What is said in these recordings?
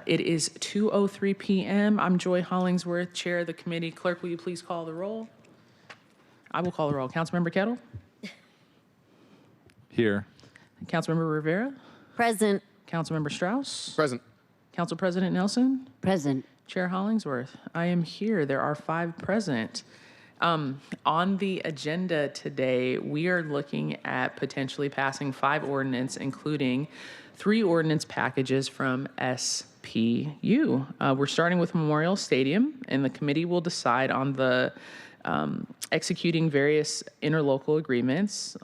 It is 2:03 p.m. I'm Joy Hollingsworth, Chair of the committee. Clerk, will you please call the roll? I will call the roll. Councilmember Kettle? Here. Councilmember Rivera? Present. Councilmember Strauss? Present. Council President Nelson? Present. Chair Hollingsworth, I am here. There are 5 present. On the agenda today, we are looking at potentially passing 5 ordinances, including 3 ordinance packages from SPU. We're starting with Memorial Stadium, and the committee will decide on the executing various interlocal agreements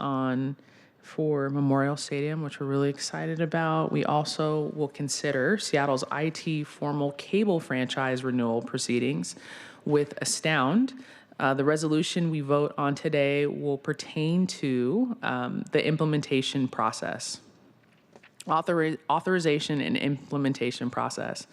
for Memorial Stadium, which we're really excited about. We also will consider Seattle's IT formal cable franchise renewal proceedings with Astound. The resolution we vote on today will pertain to the implementation process, authorization and implementation process.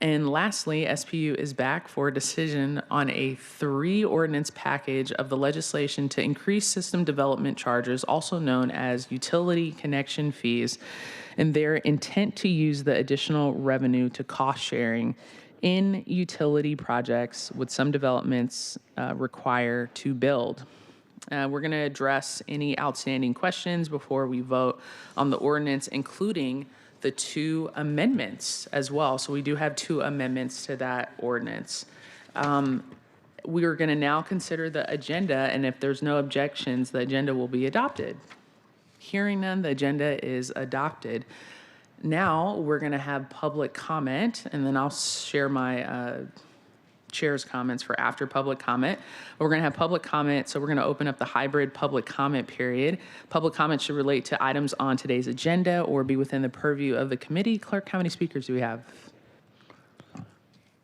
And lastly, SPU is back for a decision on a 3 ordinance package of the legislation to increase system development charges, also known as utility connection fees, and their intent to use the additional revenue to cost sharing in utility projects with some developments require to build. We're going to address any outstanding questions before we vote on the ordinance, including the 2 amendments as well. So we do have 2 amendments to that ordinance. We are going to now consider the agenda, and if there's no objections, the agenda will be adopted. Hearing none, the agenda is adopted. Now we're going to have public comment, and then I'll share my chair's comments for after public comment. We're going to have public comment, so we're going to open up the hybrid public comment period. Public comment should relate to items on today's agenda or be within the purview of the committee. Clerk, how many speakers do we have?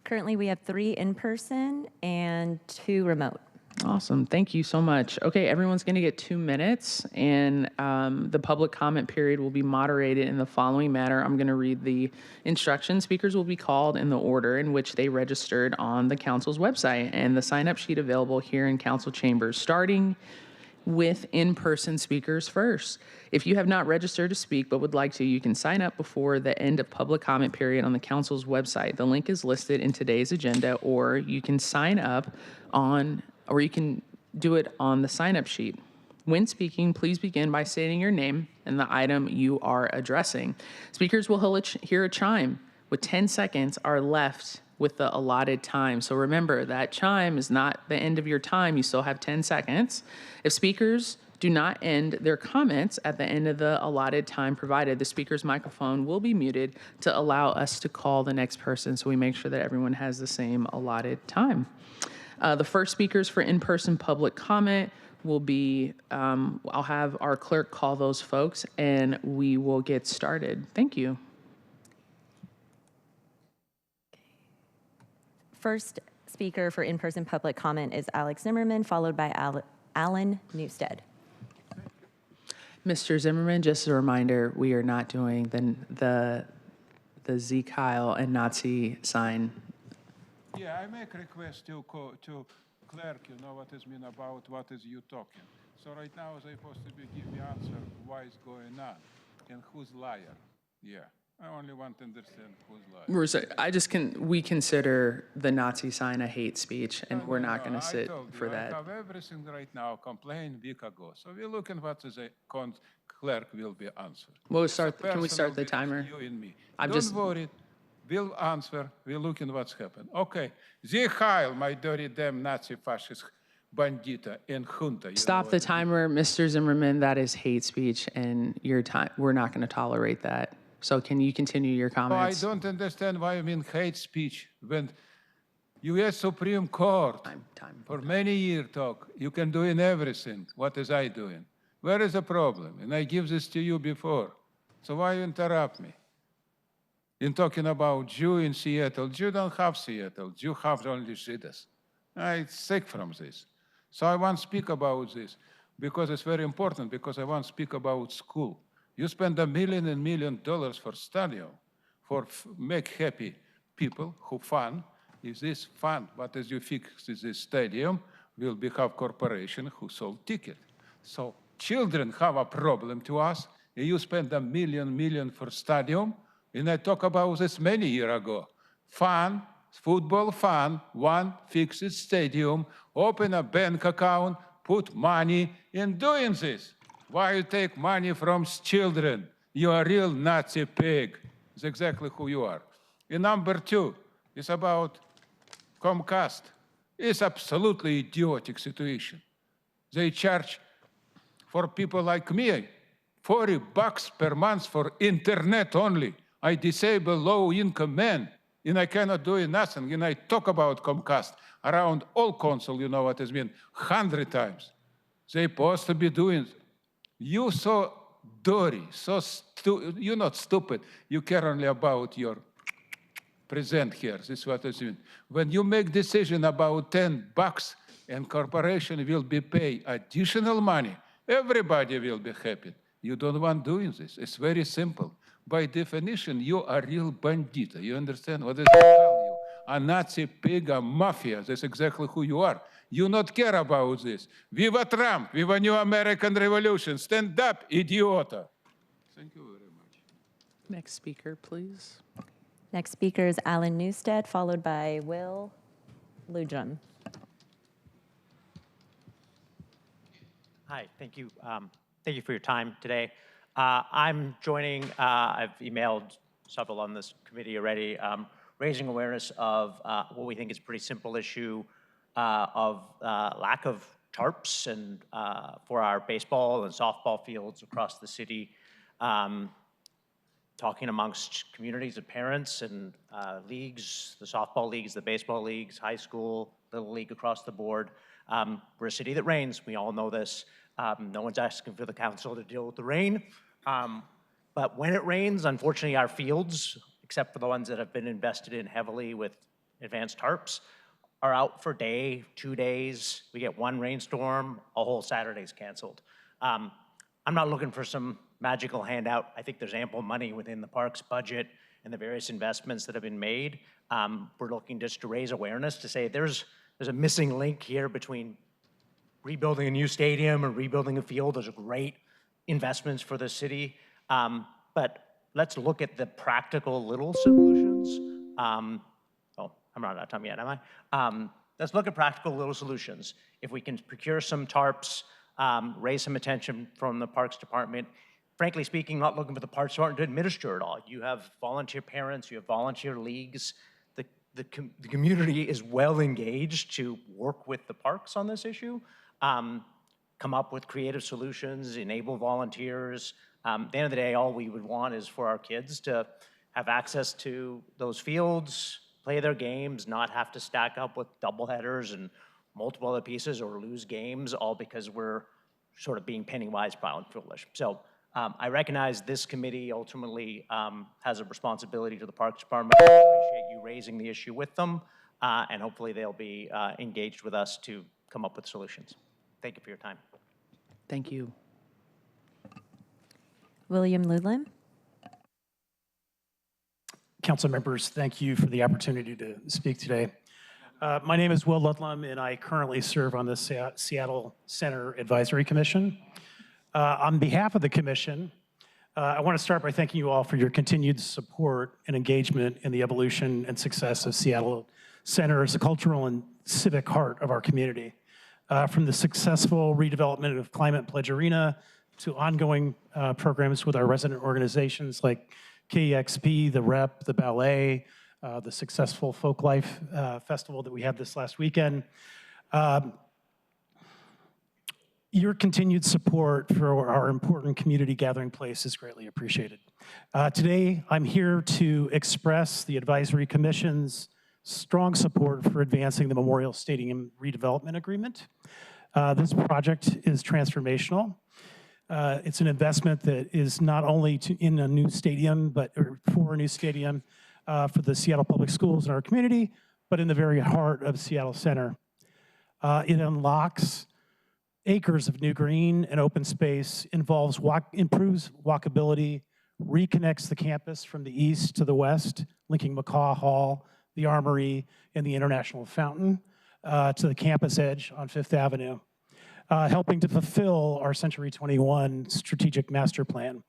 Currently, we have 3 in person and 2 remote. Awesome. Thank you so much. Okay, everyone's going to get 2 minutes, and the public comment period will be moderated in the following manner. I'm going to read the instructions. Speakers will be called in the order in which they registered on the council's website and the sign-up sheet available here in council chambers, starting with in-person speakers first. If you have not registered to speak but would like to, you can sign up before the end of public comment period on the council's website. The link is listed in today's agenda, or you can sign up or you can do it on the sign-up sheet. When speaking, please begin by stating your name and the item you are addressing. Speakers will hear a chime with 10 seconds are left with the allotted time. So remember, that chime is not the end of your time. You still have 10 seconds. If speakers do not end their comments at the end of the allotted time provided, the speaker's microphone will be muted to allow us to call the next person, so we make sure that everyone has the same allotted time. The first speakers for in-person public comment will be, I'll have our clerk call those folks, and we will get started. Thank you. First speaker for in-person public comment is Alex Zimmerman, followed by Alan Newstead. Mr. Zimmerman, just a reminder, we are not doing the Z Kyle and Nazi sign. Yeah, I make request to clerk, you know what is mean about what is you talking. So right now they supposed to give me answer why is going on and who's liar. Yeah, I only want to understand who's liar. We consider the Nazi sign a hate speech, and we're not going to sit for that. I have everything right now, complain week ago. So we're looking what is a clerk will be answered. We'll start. Can we start the timer? You and me. Don't worry. We'll answer. We're looking what's happened. Okay. Sie Heil, my dirty damn Nazi fascist bandita and junta. Stop the timer, Mr. Zimmerman. That is hate speech, and your time. We're not going to tolerate that. So can you continue your comments? I don't understand why you mean hate speech when U.S. Supreme Court Time. for many years talk. You can do in everything. What is I doing? Where is the problem? And I give this to you before. So why you interrupt me? In talking about Jew in Seattle, Jew don't have Seattle. Jew have only Judas. I'm sick from this. So I want to speak about this because it's very important, because I want to speak about school. You spend $1 million for stadium, for make happy people who fun. Is this fun? But as you fix this stadium, will be have corporation who sold ticket. So children have a problem to us. You spend $1 million for stadium, And I talked about this many years ago. Fun, football fun, one fixed stadium, open a bank account, put money in doing this. Why you take money from children? You are a real Nazi pig. It's exactly who you are. And number two is about Comcast. It's absolutely idiotic situation. They charge for people like me $40 per month for internet only. I disable low-income men, and I cannot do nothing. And I talk about Comcast around all council, you know what it means, 100 times. They supposed to be doing. You so dirty, you're not stupid. You care only about your present here. This is what I mean. When you make decision about $10 and corporation will be pay additional money, everybody will be happy. You don't want doing this. It's very simple. By definition, you are real bandita. You understand what does it call you? A Nazi pig, a mafia. That's exactly who you are. You not care about this. Viva Trump! Viva New American Revolution! Stand up, idiota! Thank you very much. Next speaker, please. Next speaker is Alan Newstead, followed by Will Ludrum. Hi, thank you. Thank you for your time today. I'm joining, I've emailed several on this committee already, raising awareness of what we think is a pretty simple issue of lack of tarps and for our baseball and softball fields across the city. Talking amongst communities of parents and leagues, the softball leagues, the baseball leagues, high school, little league across the board. We're a city that rains, we all know this. No one's asking for the council to deal with the rain. But when it rains, unfortunately, our fields, except for the ones that have been invested in heavily with advanced tarps, are out for a day, 2 days. We get one rainstorm, a whole Saturday's canceled. I'm not looking for some magical handout. I think there's ample money within the parks budget and the various investments that have been made. We're looking just to raise awareness to say there's a missing link here between rebuilding a new stadium or rebuilding a field. Those are great investments for the city. But let's look at the practical little solutions. Oh, I'm not out of time yet, am I? Let's look at practical little solutions. If we can procure some tarps, raise some attention from the Parks Department. Frankly speaking, not looking for the Parks Department to administer it all. You have volunteer parents, you have volunteer leagues. The community is well engaged to work with the parks on this issue, come up with creative solutions, enable volunteers. At the end of the day, all we would want is for our kids to have access to those fields, play their games, not have to stack up with doubleheaders and multiple other pieces or lose games, all because we're sort of being penny wise, pound foolish. So I recognize this committee ultimately has a responsibility to the Parks Department. I appreciate you raising the issue with them, and hopefully they'll be engaged with us to come up with solutions. Thank you for your time. Thank you. William Ludlam. Council members, thank you for the opportunity to speak today. My name is Will Ludlam, and I currently serve on the Seattle Center Advisory Commission. On behalf of the commission, I want to start by thanking you all for your continued support and engagement in the evolution and success of Seattle Center as a cultural and civic heart of our community. From the successful redevelopment of Climate Pledge Arena to ongoing programs with our resident organizations like KEXP, the Rep, the Ballet, the successful Folklife Festival that we had this last weekend. Your continued support for our important community gathering place is greatly appreciated. Today, I'm here to express the Advisory Commission's strong support for advancing the Memorial Stadium redevelopment agreement. This project is transformational. It's an investment that is not only in a new stadium, or for a new stadium for the Seattle Public Schools in our community, but in the very heart of Seattle Center. It unlocks acres of new green and open space, improves walkability, reconnects the campus from the east to the west, linking McCaw Hall, the Armory, and the International Fountain to the campus edge on Fifth Avenue, helping to fulfill our Century 21 strategic master plan.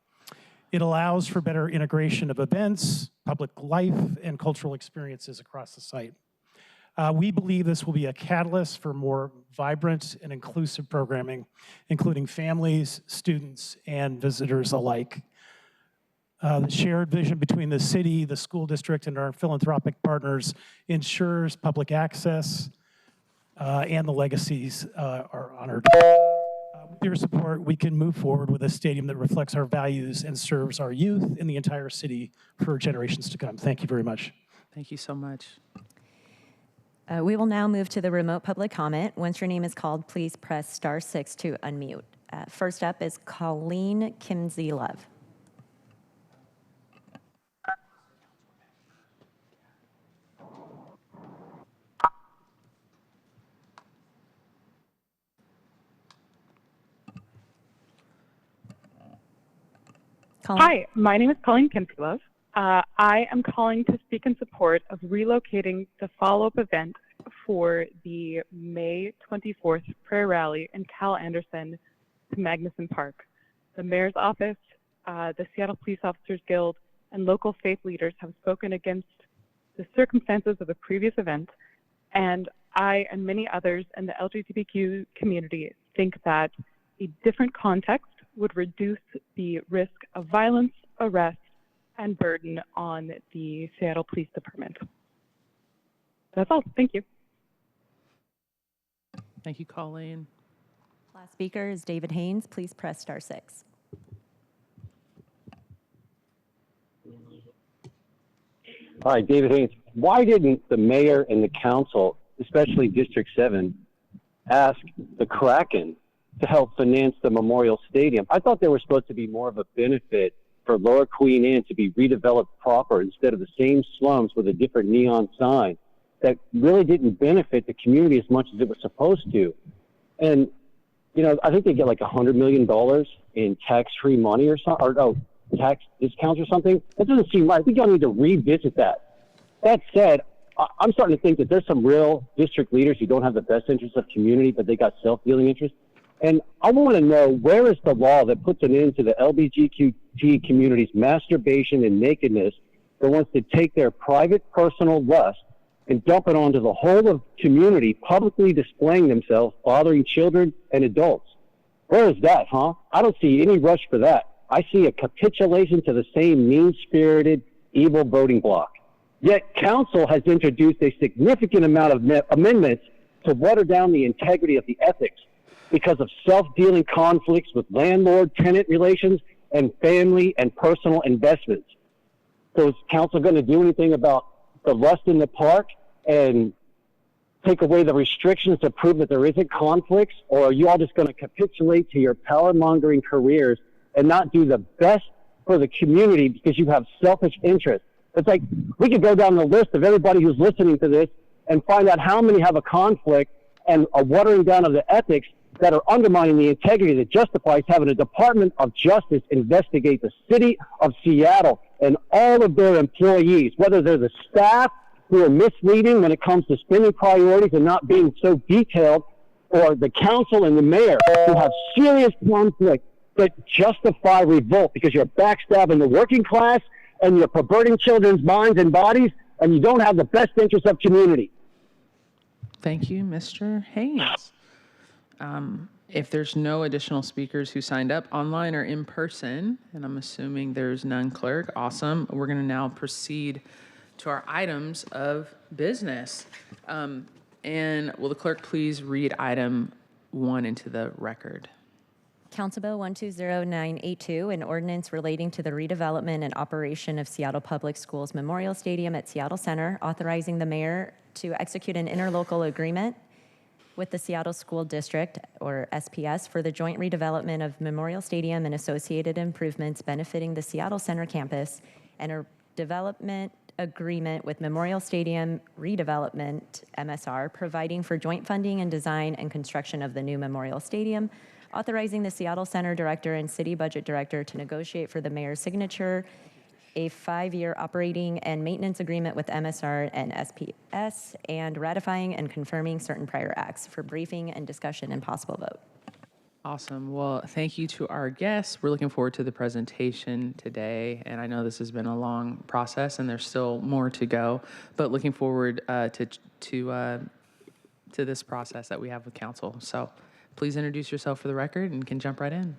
It allows for better integration of events, public life, and cultural experiences across the site. We believe this will be a catalyst for more vibrant and inclusive programming, including families, students, and visitors alike. The shared vision between the city, the school district, and our philanthropic partners ensures public access, and the legacies are honored. With your support, we can move forward with a stadium that reflects our values and serves our youth and the entire city for generations to come. Thank you very much. Thank you so much. We will now move to the remote public comment. Once your name is called, please press *6 to unmute. First up is Colleen Kimsey-Love. Colleen? Hi, my name is Colleen Kimsey-Love. I am calling to speak in support of relocating the follow-up event for the May 24th prayer rally in Cal Anderson to Magnuson Park. The mayor's office, the Seattle Police Officers Guild, and local faith leaders have spoken against the circumstances of the previous event, and I and many others in the LGBTQ community think that a different context would reduce the risk of violence, arrest, and burden on the Seattle Police Department. That's all. Thank you. Thank you, Colleen. Last speaker is David Haynes. Please press *6. Hi, David Haynes. Why didn't the mayor and the council, especially District 7, ask the Kraken to help finance the Memorial Stadium? I thought there was supposed to be more of a benefit for Lower Queen Anne to be redeveloped proper instead of the same slums with a different neon sign that really didn't benefit the community as much as it was supposed to. And, you know, I think they get like $100 million in tax-free money or something, or no, tax discounts or something. That doesn't seem right. I think y'all need to revisit that. That said, I'm starting to think that there's some real district leaders who don't have the best interests of community, but they got self-dealing interests. And I want to know, where is the law that puts an end to the LGBTQ community's masturbation and nakedness that wants to take their private personal lust and dump it onto the whole of community, publicly displaying themselves, bothering children and adults? Where is that, huh? I don't see any rush for that. I see a capitulation to the same mean-spirited, evil voting bloc. Yet council has introduced a significant amount of amendments to water down the integrity of the ethics because of self-dealing conflicts with landlord-tenant relations and family and personal investments. So is council going to do anything about the lust in the park and take away the restrictions to prove that there isn't conflicts? Or are you all just going to capitulate to your power-mongering careers and not do the best for the community because you have selfish interests? It's like, we could go down the list of everybody who's listening to this and find out how many have a conflict and a watering down of the ethics that are undermining the integrity that justifies having a Department of Justice investigate the city of Seattle and all of their employees, whether they're the staff who are misleading when it comes to spending priorities and not being so detailed, or the council and the mayor who have serious conflict that justify revolt because you're backstabbing the working class and you're perverting children's minds and bodies, and you don't have the best interests of community. Thank you, Mr. Haynes. If there's no additional speakers who signed up online or in person, and I'm assuming there's none, clerk, awesome. We're going to now proceed to our items of business. And will the clerk please read item 1 into the record? Council Bill 120982, an ordinance relating to the redevelopment and operation of Seattle Public Schools Memorial Stadium at Seattle Center, authorizing the mayor to execute an interlocal agreement with the Seattle School District, or SPS, for the joint redevelopment of Memorial Stadium and associated improvements benefiting the Seattle Center campus, and a development agreement with Memorial Stadium Redevelopment, MSR, providing for joint funding and design and construction of the new Memorial Stadium, authorizing the Seattle Center Director and City Budget Director to negotiate for the mayor's signature a 5-year operating and maintenance agreement with MSR and SPS, and ratifying and confirming certain prior acts for briefing and discussion and possible vote. Awesome. Well, thank you to our guests. We're looking forward to the presentation today. And I know this has been a long process and there's still more to go, but looking forward to this process that we have with council. So please introduce yourself for the record and can jump right in.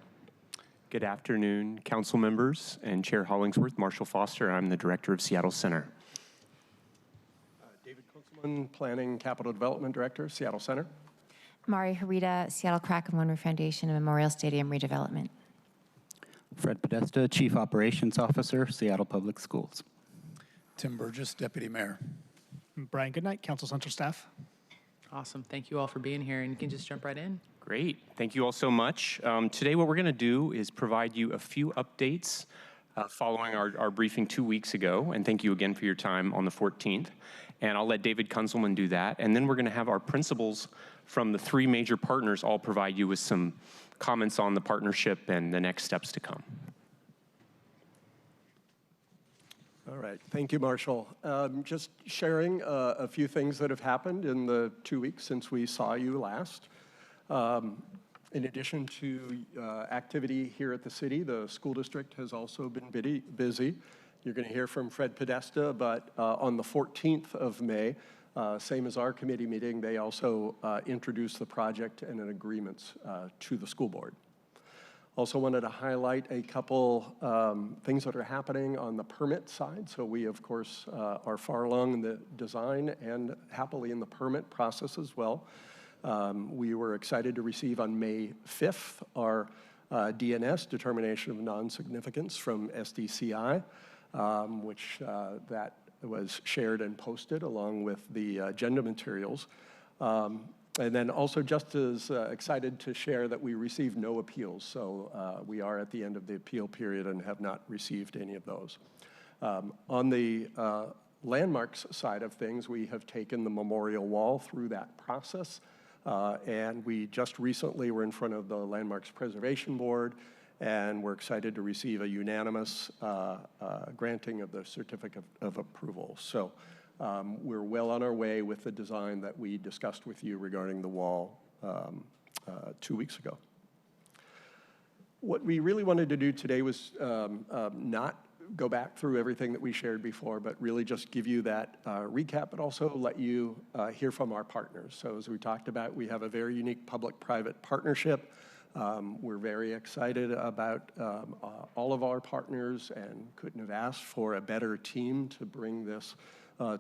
Good afternoon, council members and Chair Hollingsworth. Marshall Foster. I'm the director of Seattle Center. David Kunzelman, Planning Capital Development Director, Seattle Center. Mari Harita, Seattle Crack and One Roof Foundation and Memorial Stadium redevelopment. Fred Podesta, Chief Operations Officer, Seattle Public Schools. Tim Burgess, Deputy Mayor. Brian Goodnight, Council Central Staff. Awesome. Thank you all for being here and you can just jump right in. Great. Thank you all so much. Today what we're going to do is provide you a few updates following our briefing 2 weeks ago. And thank you again for your time on the 14th. And I'll let David Kunzelman do that. And then we're going to have our principals from the 3 major partners all provide you with some comments on the partnership and the next steps to come. All right, thank you, Marshall. Just sharing a few things that have happened in the 2 weeks since we saw you last. In addition to activity here at the city, the school district has also been busy. You're going to hear from Fred Podesta, but on the 14th of May, same as our committee meeting, they also introduced the project and an agreement to the school board. Also wanted to highlight a couple things that are happening on the permit side. So we, of course, are far along in the design and happily in the permit process as well. We were excited to receive on May 5th our DNS, Determination of Non-Significance, from SDCI, which that was shared and posted along with the agenda materials. And then also just as excited to share that we received no appeals. So we are at the end of the appeal period and have not received any of those. On the landmarks side of things, we have taken the memorial wall through that process. And we just recently were in front of the Landmarks Preservation Board, and we're excited to receive a unanimous granting of the certificate of approval. So we're well on our way with the design that we discussed with you regarding the wall 2 weeks ago. What we really wanted to do today was not go back through everything that we shared before, but really just give you that recap, but also let you hear from our partners. So as we talked about, we have a very unique public-private partnership. We're very excited about all of our partners and couldn't have asked for a better team to bring this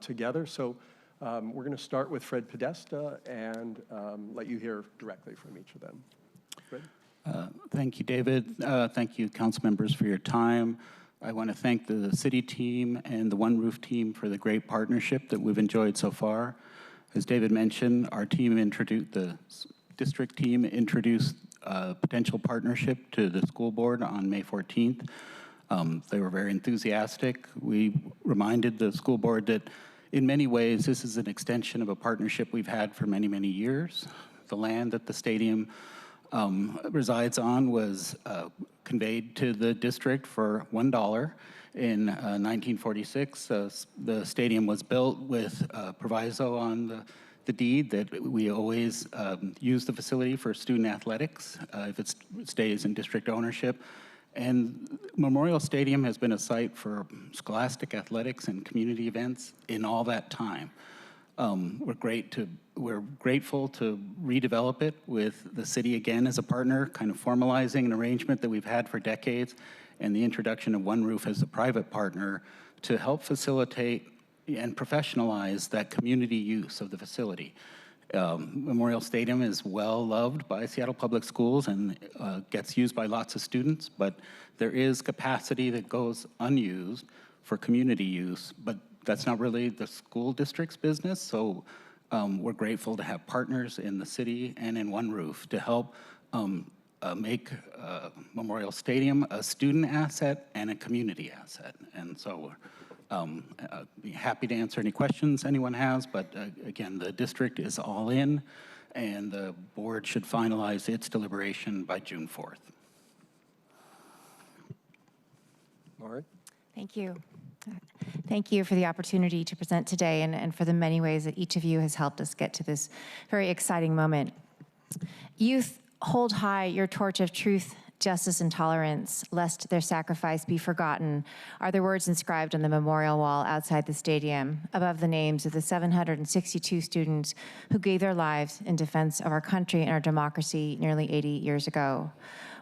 together. So we're going to start with Fred Podesta and let you hear directly from each of them. Fred? Thank you, David. Thank you, council members, for your time. I want to thank the city team and the One Roof team for the great partnership that we've enjoyed so far. As David mentioned, our team introduced, the district team introduced a potential partnership to the school board on May 14th. They were very enthusiastic. We reminded the school board that in many ways, this is an extension of a partnership we've had for many, many years. The land that the stadium resides on was conveyed to the district for $1 in 1946. The stadium was built with a proviso on the deed that we always use the facility for student athletics if it stays in district ownership. And Memorial Stadium has been a site for scholastic athletics and community events in all that time. We're grateful to redevelop it with the city again as a partner, kind of formalizing an arrangement that we've had for decades, and the introduction of One Roof as a private partner to help facilitate and professionalize that community use of the facility. Memorial Stadium is well loved by Seattle Public Schools and gets used by lots of students, but there is capacity that goes unused for community use, but that's not really the school district's business. So we're grateful to have partners in the city and in One Roof to help make Memorial Stadium a student asset and a community asset. And so be happy to answer any questions anyone has, but again, the district is all in, and the board should finalize its deliberation by June 4th. All right. Thank you. Thank you for the opportunity to present today and for the many ways that each of you has helped us get to this very exciting moment. Youth hold high your torch of truth, justice, and tolerance, lest their sacrifice be forgotten, are the words inscribed on the memorial wall outside the stadium, above the names of the 762 students who gave their lives in defense of our country and our democracy nearly 80 years ago.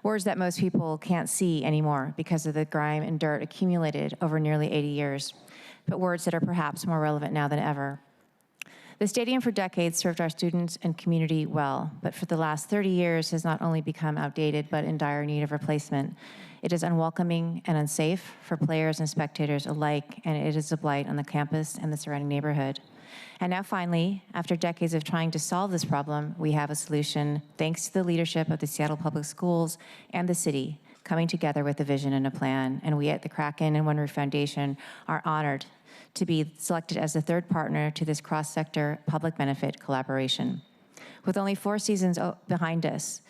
Words that most people can't see anymore because of the grime and dirt accumulated over nearly 80 years, but words that are perhaps more relevant now than ever. The stadium for decades served our students and community well, but for the last 30 years has not only become outdated, but in dire need of replacement. It is unwelcoming and unsafe for players and spectators alike, and it is a blight on the campus and the surrounding neighborhood. And now finally, after decades of trying to solve this problem, we have a solution thanks to the leadership of the Seattle Public Schools and the city coming together with a vision and a plan. And we at the Kraken and One Roof Foundation are honored to be selected as the third partner to this cross-sector public benefit collaboration. With only 4 seasons behind us,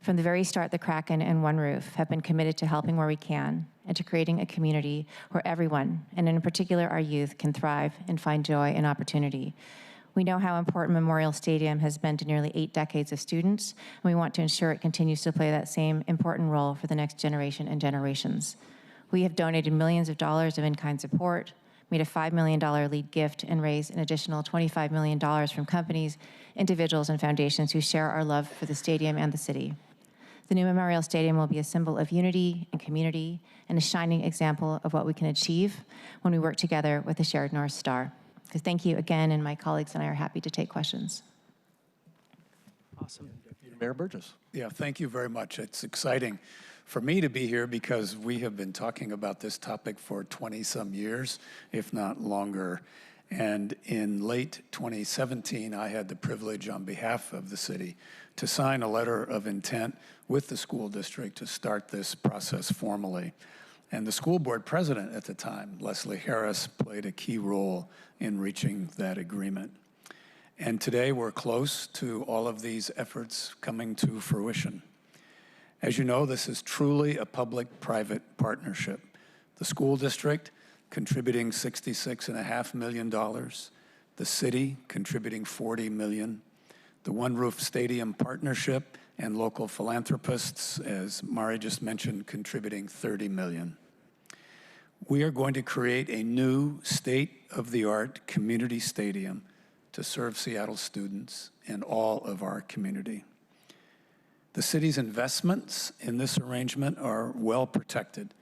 from the very start, the Kraken and One Roof have been committed to helping where we can and to creating a community where everyone, and in particular our youth, can thrive and find joy and opportunity. We know how important Memorial Stadium has been to nearly 8 decades of students, and we want to ensure it continues to play that same important role for the next generation and generations. We have donated millions of dollars of in-kind support, made a $5 million lead gift, and raised an additional $25 million from companies, individuals, and foundations who share our love for the stadium and the city. The new Memorial Stadium will be a symbol of unity and community and a shining example of what we can achieve when we work together with a shared North Star. So thank you again, and my colleagues and I are happy to take questions. Awesome. Deputy Mayor Burgess. Yeah, thank you very much. It's exciting for me to be here because we have been talking about this topic for 20-some years, if not longer. And in late 2017, I had the privilege on behalf of the city to sign a letter of intent with the school district to start this process formally. And the school board president at the time, Leslie Harris, played a key role in reaching that agreement. And today we're close to all of these efforts coming to fruition. As you know, this is truly a public-private partnership. The school district contributing $66.5 million, the city contributing $40 million, the One Roof Stadium Partnership and local philanthropists, as Mari just mentioned, contributing $30 million. We are going to create a new state-of-the-art community stadium to serve Seattle students and all of our community. The city's investments in this arrangement are well protected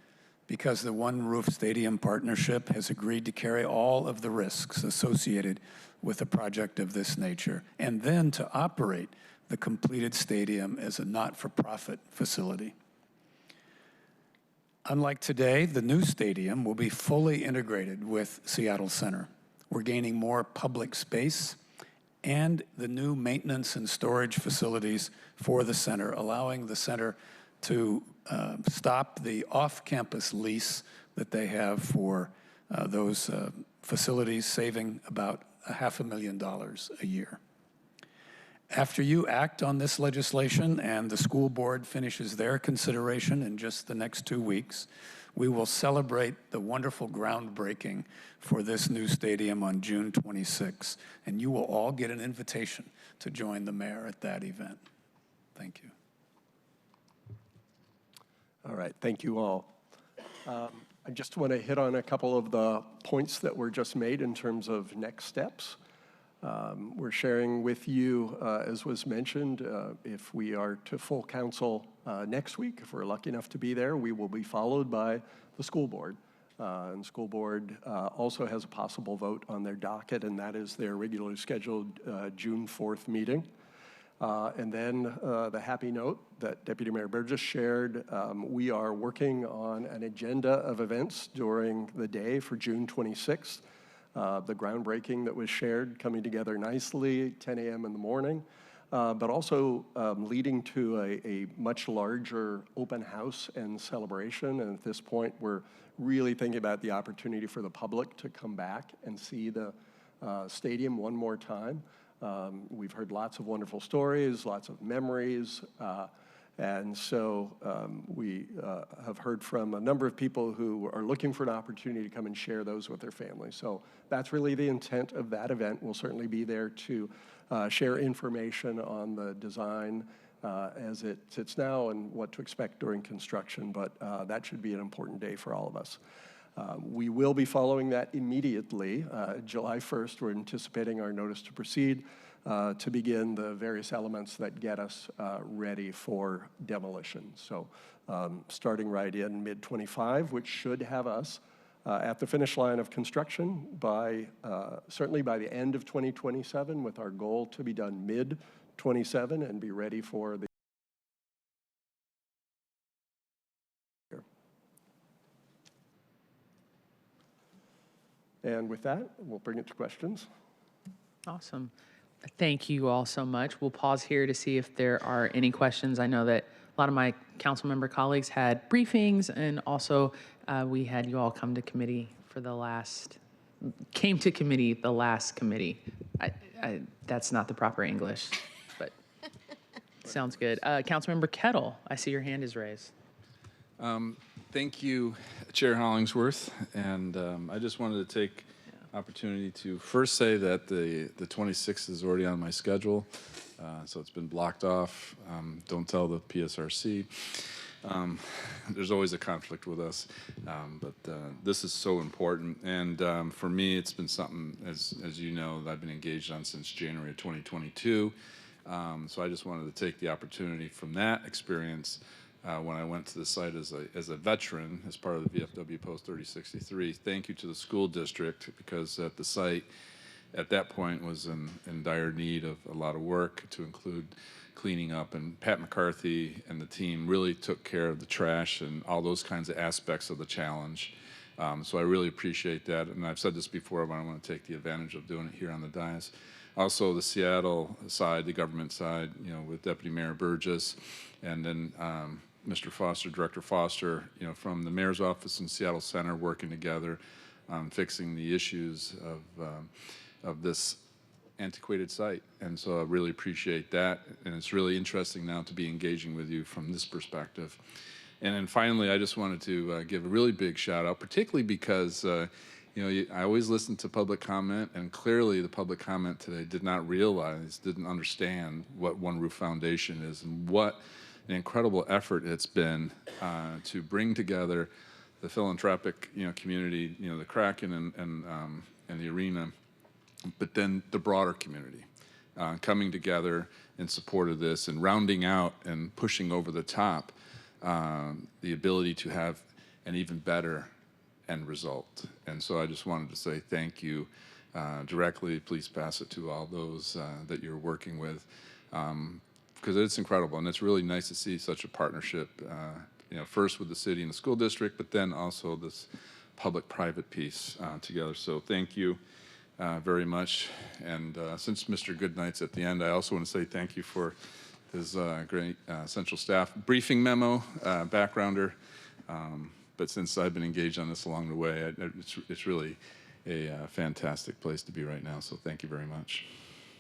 because the One Roof Stadium Partnership has agreed to carry all of the risks associated with a project of this nature, and then to operate the completed stadium as a not-for-profit facility. Unlike today, the new stadium will be fully integrated with Seattle Center. We're gaining more public space and the new maintenance and storage facilities for the center, allowing the center to stop the off-campus lease that they have for those facilities, saving about $500,000 a year. After you act on this legislation and the school board finishes their consideration in just the next 2 weeks, we will celebrate the wonderful groundbreaking for this new stadium on June 26, and you will all get an invitation to join the mayor at that event. Thank you. All right, thank you all. I just want to hit on a couple of the points that were just made in terms of next steps. We're sharing with you, as was mentioned, if we are to full council next week, if we're lucky enough to be there, we will be followed by the school board. And the school board also has a possible vote on their docket, and that is their regularly scheduled June 4th meeting. And then the happy note that Deputy Mayor Burgess shared, we are working on an agenda of events during the day for June 26th. The groundbreaking that was shared coming together nicely, 10 a.m. in the morning, but also leading to a much larger open house and celebration. And at this point, we're really thinking about the opportunity for the public to come back and see the stadium one more time. We've heard lots of wonderful stories, lots of memories, and so we have heard from a number of people who are looking for an opportunity to come and share those with their families. So that's really the intent of that event. We'll certainly be there to share information on the design as it sits now and what to expect during construction, but that should be an important day for all of us. We will be following that immediately. July 1st, we're anticipating our notice to proceed to begin the various elements that get us ready for demolition. So starting right in mid-25, which should have us at the finish line of construction by certainly by the end of 2027, with our goal to be done mid-27 and be ready for the year. And with that, we'll bring it to questions. Awesome. Thank you all so much. We'll pause here to see if there are any questions. I know that a lot of my council member colleagues had briefings, and also we had you all come to committee for the last, came to committee the last committee. That's not the proper English, but sounds good. Councilmember Kettle, I see your hand is raised. Thank you, Chair Hollingsworth, and I just wanted to take opportunity to first say that the 26th is already on my schedule, so it's been blocked off. Don't tell the PSRC. There's always a conflict with us, but this is so important, and for me, it's been something, as you know, that I've been engaged on since January of 2022. So I just wanted to take the opportunity from that experience when I went to the site as a veteran, as part of the VFW Post 3063. Thank you to the school district, because at the site at that point was in dire need of a lot of work, to include cleaning up, and Pat McCarthy and the team really took care of the trash and all those kinds of aspects of the challenge. So I really appreciate that, and I've said this before, but I want to take the advantage of doing it here on the dais. Also, the Seattle side, the government side, you know, with Deputy Mayor Burgess, and then Mr. Foster, Director Foster, you know, from the Mayor's office and Seattle Center, working together on fixing the issues of this antiquated site. And so I really appreciate that, and it's really interesting now to be engaging with you from this perspective. And then finally, I just wanted to give a really big shout out, particularly because you know, I always listen to public comment, and clearly the public comment today did not realize, didn't understand what One Roof Foundation is, and what an incredible effort it's been to bring together the philanthropic, you know, community, you know, the Kraken and the arena, but then the broader community coming together in support of this, and rounding out and pushing over the top the ability to have an even better end result. And so I just wanted to say thank you directly. Please pass it to all those that you're working with, because it's incredible, and it's really nice to see such a partnership, you know, first with the city and the school district, but then also this public-private piece together. So thank you very much. And since Mr. Goodnight's at the end, I also want to say thank you for his great central staff briefing memo, backgrounder. But since I've been engaged on this along the way, it's really a fantastic place to be right now. So thank you very much.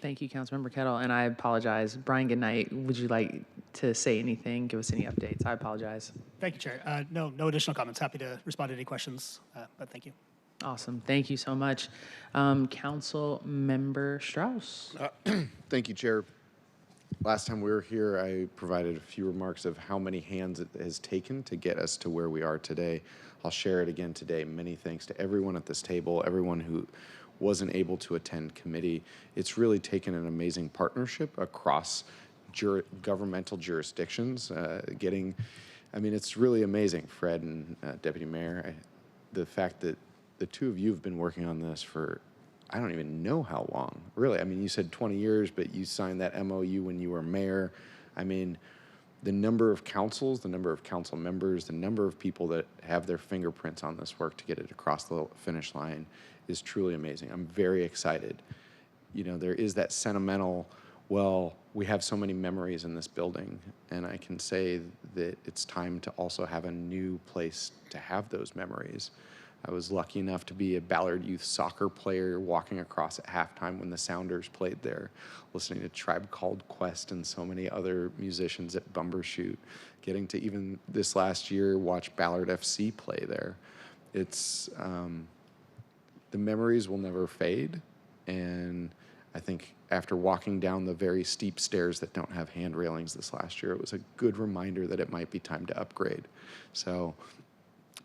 Thank you, Councilmember Kettle, and I apologize. Brian Goodnight, would you like to say anything, give us any updates? I apologize. Thank you, Chair. No additional comments. Happy to respond to any questions, but thank you. Awesome. Thank you so much. Council Member Strauss. Thank you, Chair. Last time we were here, I provided a few remarks of how many hands it has taken to get us to where we are today. I'll share it again today. Many thanks to everyone at this table, everyone who wasn't able to attend committee. It's really taken an amazing partnership across governmental jurisdictions. I mean, it's really amazing, Fred and Deputy Mayor, the fact that the two of you have been working on this for, I don't even know how long, really. I mean, you said 20 years, but you signed that MOU when you were mayor. I mean, the number of councils, the number of council members, the number of people that have their fingerprints on this work to get it across the finish line is truly amazing. I'm very excited. You know, there is that sentimental, well, we have so many memories in this building, and I can say that it's time to also have a new place to have those memories. I was lucky enough to be a Ballard youth soccer player walking across at halftime when the Sounders played there, listening to Tribe Called Quest and so many other musicians at Bumbershoot, getting to even this last year watch Ballard FC play there. It's, the memories will never fade, and I think after walking down the very steep stairs that don't have hand railings this last year, it was a good reminder that it might be time to upgrade. So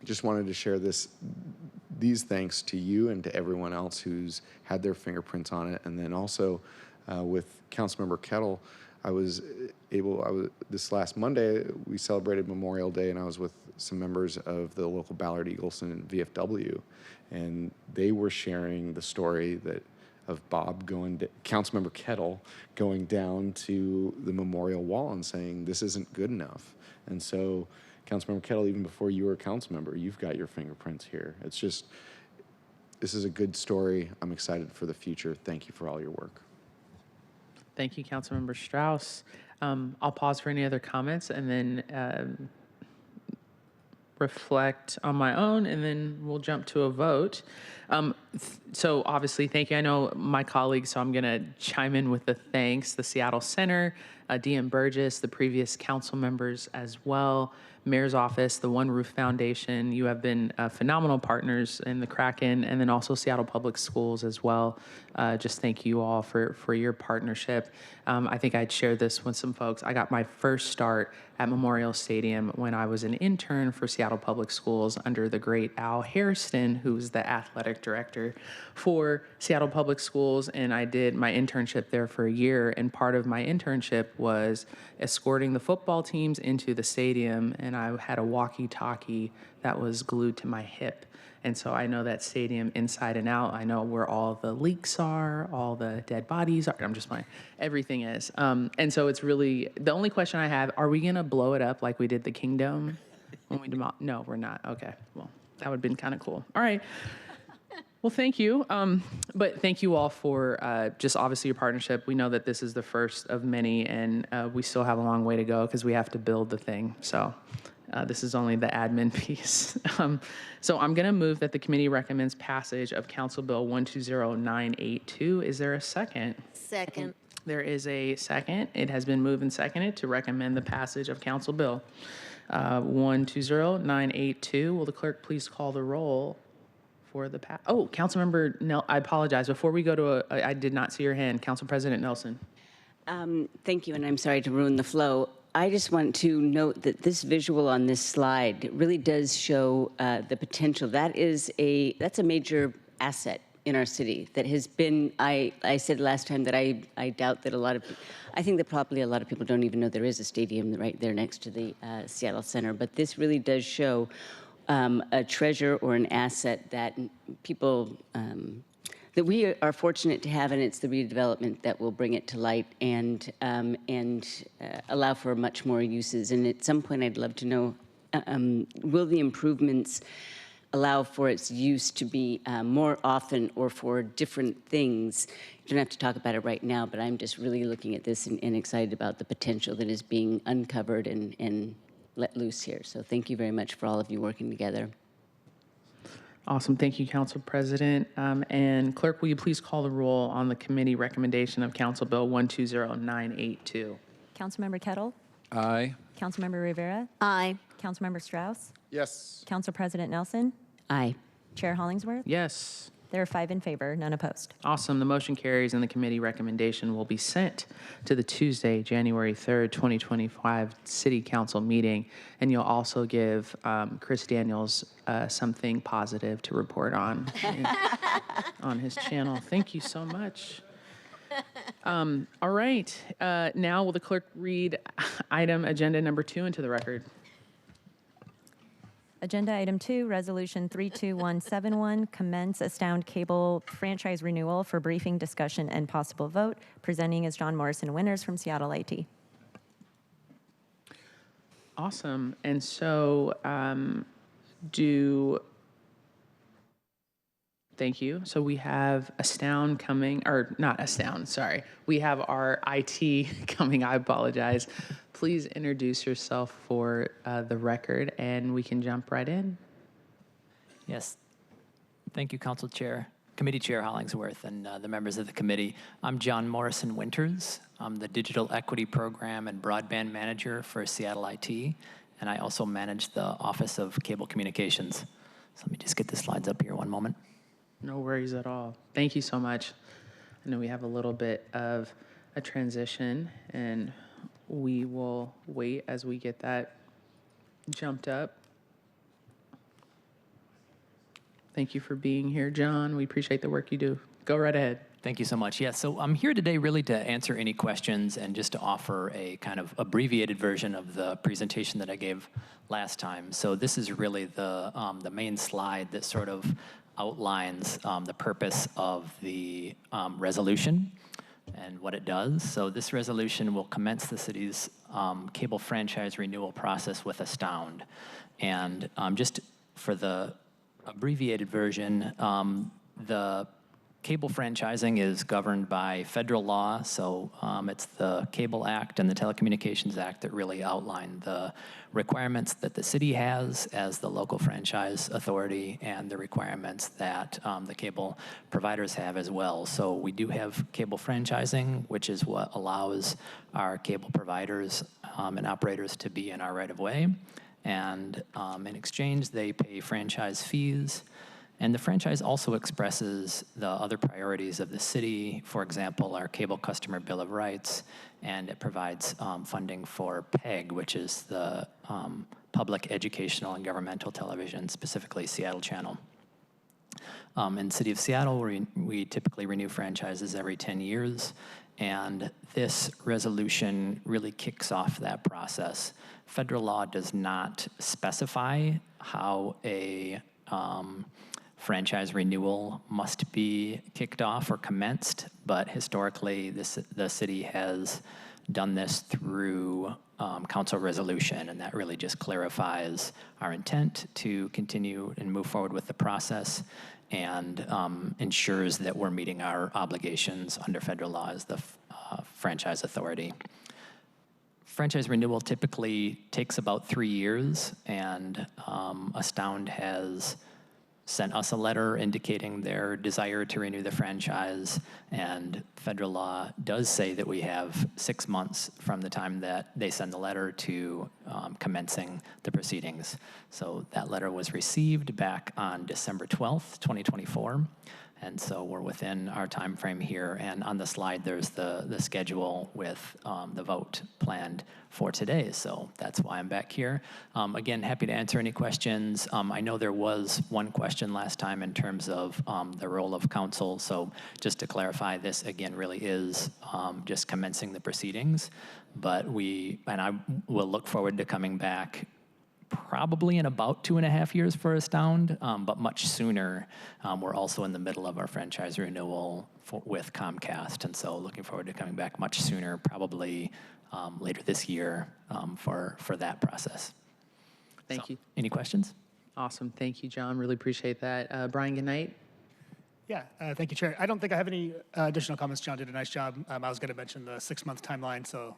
just wanted to share these thanks to you and to everyone else who's had their fingerprints on it. And then also with Councilmember Kettle, this last Monday, we celebrated Memorial Day, and I was with some members of the local Ballard Eagleson and VFW, and they were sharing the story of Bob Councilmember Kettle going down to the memorial wall and saying, this isn't good enough. And so, Councilmember Kettle, even before you were a council member, you've got your fingerprints here. It's just, this is a good story. I'm excited for the future. Thank you for all your work. Thank you, Councilmember Strauss. I'll pause for any other comments and then reflect on my own, and then we'll jump to a vote. So obviously, thank you. I know my colleagues, so I'm going to chime in with the thanks. The Seattle Center, DM Burgess, the previous council members as well, Mayor's Office, the One Roof Foundation. You have been phenomenal partners in the Kraken, and then also Seattle Public Schools as well. Just thank you all for your partnership. I think I'd shared this with some folks. I got my first start at Memorial Stadium when I was an intern for Seattle Public Schools under the great Al Hairston, who was the athletic director for Seattle Public Schools, and I did my internship there for a year, and part of my internship was escorting the football teams into the stadium, and I had a walkie-talkie that was glued to my hip. And so I know that stadium inside and out. I know where all the leaks are, all the dead bodies are. I'm just playing. Everything is. And so it's really, the only question I have, are we going to blow it up like we did the Kingdom? When we no, we're not. Okay. Well, that would have been kind of cool. All right. Well, thank you. But thank you all for just obviously your partnership. We know that this is the first of many, and we still have a long way to go because we have to build the thing. So this is only the admin piece. So I'm going to move that the committee recommends passage of Council Bill 120982. Is there a second? Second. There is a second. It has been moved and seconded to recommend the passage of Council Bill 120982. Will the clerk please call the roll for the Oh, Councilmember I apologize. Before we go to I did not see your hand. Council President Nelson. Thank you, and I'm sorry to ruin the flow. I just want to note that this visual on this slide really does show the potential. That's a major asset in our city that has been, I said last time that I doubt that I think that probably a lot of people don't even know there is a stadium right there next to the Seattle Center, but this really does show a treasure or an asset that people, that we are fortunate to have, and it's the redevelopment that will bring it to light and allow for much more uses. And at some point, I'd love to know, will the improvements allow for its use to be more often or for different things? You don't have to talk about it right now, but I'm just really looking at this and excited about the potential that is being uncovered and let loose here. So thank you very much for all of you working together. Awesome. Thank you, Council President. And Clerk, will you please call the roll on the committee recommendation of Council Bill 120982? Councilmember Kettle? Aye. Councilmember Rivera? Aye. Councilmember Strauss? Yes. Council President Nelson? Aye. Chair Hollingsworth? Yes. There are 5 in favor, none opposed. Awesome. The motion carries, and the committee recommendation will be sent to the Tuesday, January 3rd, 2025 City Council meeting. And you'll also give Chris Daniels something positive to report on on his channel. Thank you so much. All right. Now will the clerk read item agenda number 2 into the record? Agenda item 2, resolution 32171, commence Astound Cable franchise renewal for briefing, discussion, and possible vote. Presenting is John Morrison Winters from Seattle IT. Awesome. And so thank you. So we have Astound coming, or not Astound, sorry. We have our IT coming, I apologize. Please introduce yourself for the record, and we can jump right in. Yes. Thank you, Council Chair, Committee Chair Hollingsworth, and the members of the committee. I'm John Morrison Winters. I'm the Digital Equity Program and Broadband Manager for Seattle IT, and I also manage the Office of Cable Communications. So let me just get the slides up here one moment. No worries at all. Thank you so much. I know we have a little bit of a transition, and we will wait as we get that jumped up. Thank you for being here, John. We appreciate the work you do. Go right ahead. Thank you so much. Yeah, so I'm here today really to answer any questions and just to offer a kind of abbreviated version of the presentation that I gave last time. So this is really the main slide that sort of outlines the purpose of the resolution and what it does. So this resolution will commence the city's cable franchise renewal process with Astound. And just for the abbreviated version, the cable franchising is governed by federal law, so it's the Cable Act and the Telecommunications Act that really outline the requirements that the city has as the local franchise authority and the requirements that the cable providers have as well. So we do have cable franchising, which is what allows our cable providers and operators to be in our right-of-way. And in exchange, they pay franchise fees. And the franchise also expresses the other priorities of the city, for example, our Cable Customer Bill of Rights, and it provides funding for PEG, which is the Public Educational and Governmental Television, specifically Seattle Channel. In the city of Seattle, we typically renew franchises every 10 years, and this resolution really kicks off that process. Federal law does not specify how a franchise renewal must be kicked off or commenced, but historically the city has done this through council resolution, and that really just clarifies our intent to continue and move forward with the process and ensures that we're meeting our obligations under federal law as the franchise authority. Franchise renewal typically takes about 3 years, and Astound has sent us a letter indicating their desire to renew the franchise, and federal law does say that we have 6 months from the time that they send the letter to commencing the proceedings. So that letter was received back on December 12th, 2024. And so we're within our time frame here. And on the slide, there's the schedule with the vote planned for today. So that's why I'm back here. Again, happy to answer any questions. I know there was one question last time in terms of the role of council. So just to clarify, this again really is just commencing the proceedings. But I will look forward to coming back probably in about 2.5 years for Astound, but much sooner. We're also in the middle of our franchise renewal with Comcast, and so looking forward to coming back much sooner, probably later this year for that process. Thank you. Any questions? Awesome. Thank you, John. Really appreciate that. Brian, good night. Yeah, thank you, Chair. I don't think I have any additional comments. John did a nice job. I was going to mention the 6-month timeline, so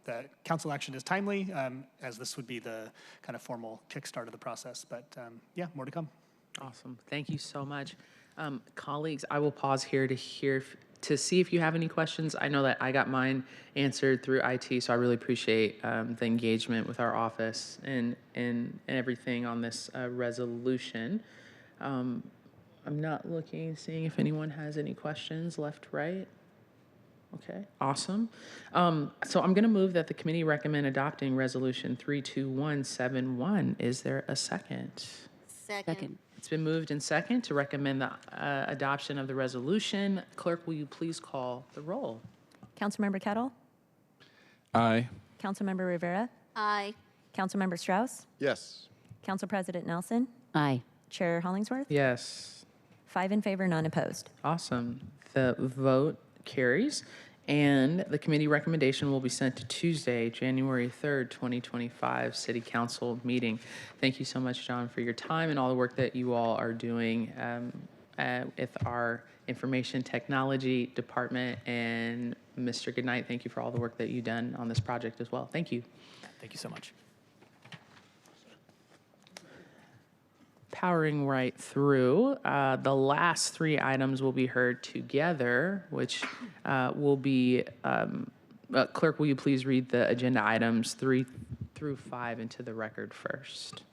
the council action is timely, as this would be the kind of formal kickstart of the process. But yeah, more to come. Awesome. Thank you so much. Colleagues, I will pause here to see if you have any questions. I know that I got mine answered through IT, so I really appreciate the engagement with our office and everything on this resolution. I'm not seeing if anyone has any questions left, right? Okay, awesome. So I'm going to move that the committee recommend adopting Resolution 32171. Is there a second? Second. It's been moved and second to recommend the adoption of the resolution. Clerk, will you please call the roll? Councilmember Kettle? Aye. Councilmember Rivera? Aye. Councilmember Strauss? Yes. Council President Nelson? Aye. Chair Hollingsworth? Yes. 5 in favor, none opposed. Awesome. The vote carries, and the committee recommendation will be sent to Tuesday, January 3rd, 2025 City Council meeting. Thank you so much, John, for your time and all the work that you all are doing with our information technology department. And Mr. Goodnight, thank you for all the work that you've done on this project as well. Thank you. Thank you so much. Powering right through, the last 3 items will be heard together, which will be, clerk, will you please read the agenda items 3 through 5 into the record first?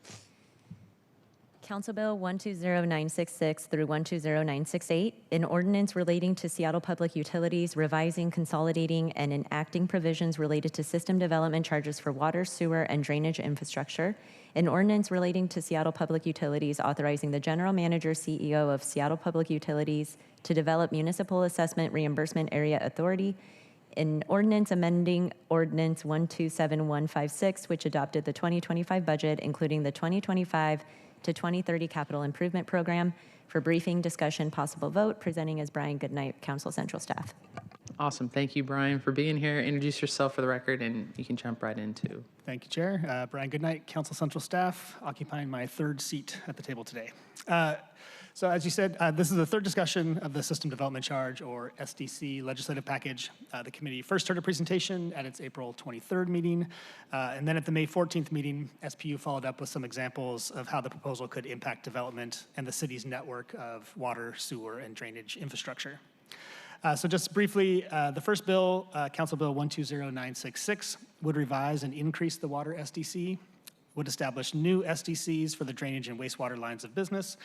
Council Bill 120966 through 120968, an ordinance relating to Seattle Public Utilities, revising, consolidating, and enacting provisions related to system development charges for water, sewer, and drainage infrastructure, an ordinance relating to Seattle Public Utilities, authorizing the General Manager, CEO of Seattle Public Utilities to develop municipal assessment reimbursement area authority, an ordinance amending Ordinance 127156, which adopted the 2025 budget, including the 2025 to 2030 capital improvement program. For briefing, discussion, possible vote, presenting as Brian Goodnight, Council Central Staff. Awesome. Thank you, Brian, for being here. Introduce yourself for the record, and you can jump right into. Thank you, Chair. Brian Goodnight, Council Central Staff, occupying my third seat at the table today. So as you said, this is the third discussion of the System Development Charge, or SDC, legislative package. The committee first heard a presentation at its April 23rd meeting, and then at the May 14th meeting, SPU followed up with some examples of how the proposal could impact development and the city's network of water, sewer, and drainage infrastructure. So just briefly, the first bill, Council Bill 120966, would revise and increase the water SDC, would establish new SDCs for the drainage and wastewater lines of business,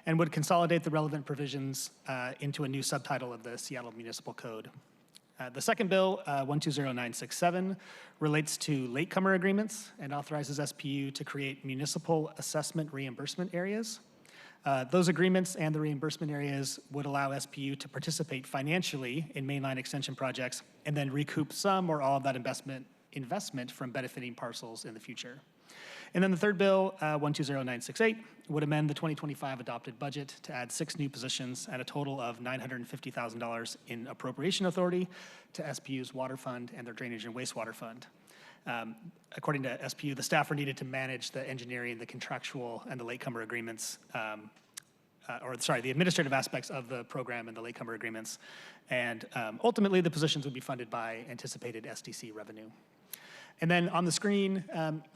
and would consolidate the relevant provisions into a new subtitle of the Seattle Municipal Code. The second bill, 120967, relates to latecomer agreements and authorizes SPU to create municipal assessment reimbursement areas. Those agreements and the reimbursement areas would allow SPU to participate financially in mainline extension projects and then recoup some or all of that investment from benefiting parcels in the future. And then the third bill, 120968, would amend the 2025 adopted budget to add 6 new positions at a total of $950,000 in appropriation authority to SPU's water fund and their drainage and wastewater fund. According to SPU, the staff are needed to manage the engineering, the contractual, and the latecomer agreements, the administrative aspects of the program and the latecomer agreements. And ultimately, the positions would be funded by anticipated SDC revenue. And then on the screen,